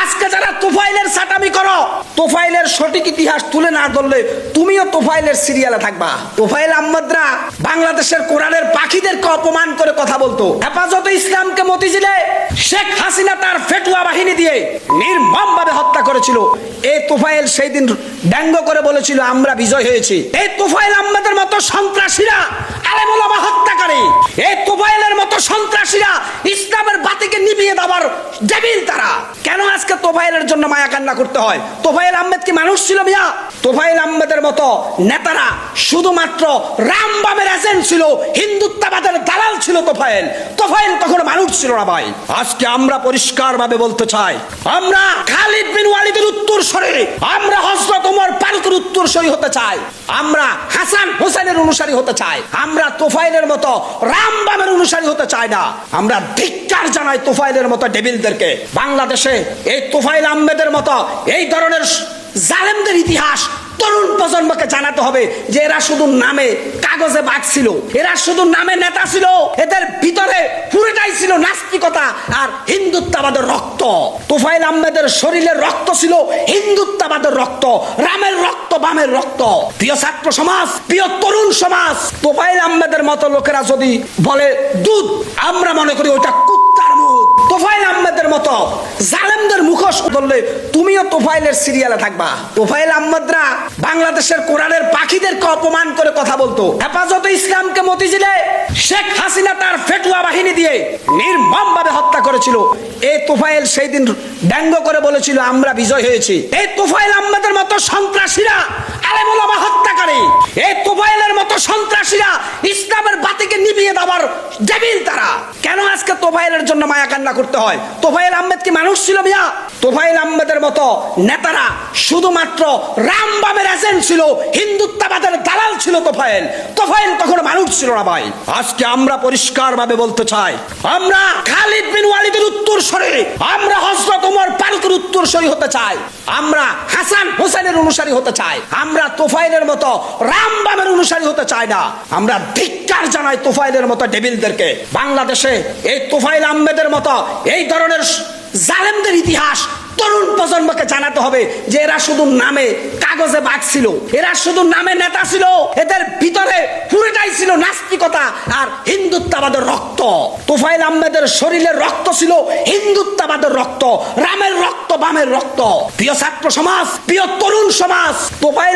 আজকে যারা তোফাইলের সাটামি করো, তোফাইলের সঠিক ইতিহাস তুলে না ধরলে তুমিও তোফাইলের সিরিয়ালে থাকবা। তোফাইল আহমদরা বাংলাদেশের কোরআনের পাখিদেরকে অপমান করে কথা বলতো। হেফাজতে ইসলামকে মতিঝিলে শেখ হাসিনা তার ফেটুয়া বাহিনী দিয়ে নির্মমভাবে হত্যা করেছিল। এই তোফাইল সেই দিন ব্যঙ্গ করে বলেছিল আমরা বিজয় হয়েছি। এই তোফাইল আহমদের মতো সন্ত্রাসীরা আলেম ওলামা হত্যা করে, এই তোফাইলের মতো সন্ত্রাসীরা ইসলামের বাতিকে নিভিয়ে দেওয়ার ডেভিল তারা। কেন আজকে তোফাইলের জন্য মায়া কান্না করতে হয়? তোফাইল আহমেদ কি মানুষ ছিল মিয়া? তোফাইল আহমেদের মতো নেতারা শুধুমাত্র রামবামের এজেন্ট ছিল, হিন্দুত্ববাদের দালাল ছিল তোফাইল। তোফাইল কখনো মানুষ ছিল না ভাই। আজকে আমরা পরিষ্কার ভাবে বলতে চাই, আমরা খালিদ বিন ওয়ালিদের উত্তরসূরি, আমরা হযরত ওমর ফারুকের উত্তরসূরি হতে চাই, আমরা হাসান হোসেনের অনুসারী হতে চাই, আমরা তোফাইলের মতো রামবামের অনুসারী হতে চাই না। আমরা ধিক্কার জানাই তোফাইলের মতো ডেভিলদেরকে। বাংলাদেশে এই তোফাইল আহমেদের মতো এই ধরনের জালেমদের ইতিহাস তরুণ প্রজন্মকে জানাতে হবে যে এরা শুধু নামে কাগজে বাঘ ছিল, এরা শুধু নামে নেতা ছিল, এদের ভিতরে পুরোটাই ছিল নাস্তিকতা আর হিন্দুত্ববাদের রক্ত। তোফাইল আহমেদের শরীরের রক্ত ছিল হিন্দুত্ববাদের রক্ত, রামের রক্ত, বামের রক্ত। প্রিয় ছাত্র সমাজ, প্রিয় তরুণ সমাজ, তোফাইল আহমেদের মতো লোকেরা যদি বলে দুধ, আমরা মনে করি ওইটা কুত্তার মুখ। তোফাইল আহমেদের মতো জালেমদের মুখোশ ধরলে তুমিও তোফাইলের সিরিয়ালে থাকবা। তোফাইল আহমেদরা বাংলাদেশের কোরআনের পাখিদেরকে অপমান করে কথা বলতো। হেফাজতে ইসলামকে মতিঝিলে শেখ হাসিনা তার ফেটুয়া বাহিনী দিয়ে নির্মমভাবে হত্যা করেছিল। এই তোফাইল সেই দিন ব্যঙ্গ করে বলেছিল আমরা বিজয় হয়েছি। এই তোফাইল আহমেদের মতো সন্ত্রাসীরা আলেম ওলামা হত্যা করে, এই তোফাইলের মতো সন্ত্রাসীরা ইসলামের বাতিকে নিভিয়ে দেওয়ার ডেভিল তারা। কেন আজকে তোফাইলের জন্য মায়া কান্না করতে হয়? তোফাইল আহমেদ কি মানুষ ছিল মিয়া? তোফাইল আহমেদের মতো নেতারা শুধুমাত্র রামবামের এজেন্ট ছিল, হিন্দুত্ববাদের দালাল ছিল তোফাইল। তোফাইল কখনো মানুষ ছিল না ভাই। আজকে আমরা পরিষ্কার ভাবে বলতে চাই, আমরা খালিদ বিন ওয়ালিদের উত্তরসূরি, আমরা হযরত ওমর ফারুকের উত্তরসূরি হতে চাই, আমরা হাসান হোসেনের অনুসারী হতে চাই, আমরা তোফাইলের মতো রামবামের অনুসারী হতে চাই না। আমরা ধিক্কার জানাই তোফাইলের মতো ডেভিলদেরকে। বাংলাদেশে এই তোফাইল আহমেদের মতো এই ধরনের জালেমদের ইতিহাস তরুণ প্রজন্মকে জানাতে হবে যে এরা শুধু নামে কাগজে বাঘ ছিল, এরা শুধু নামে নেতা ছিল, এদের ভিতরে পুরোটাই ছিল নাস্তিকতা আর হিন্দুত্ববাদের রক্ত। তোফাইল আহমেদের শরীরের রক্ত ছিল হিন্দুত্ববাদের রক্ত, রামের রক্ত, বামের রক্ত। প্রিয় ছাত্র সমাজ, প্রিয় তরুণ সমাজ, তোফাইল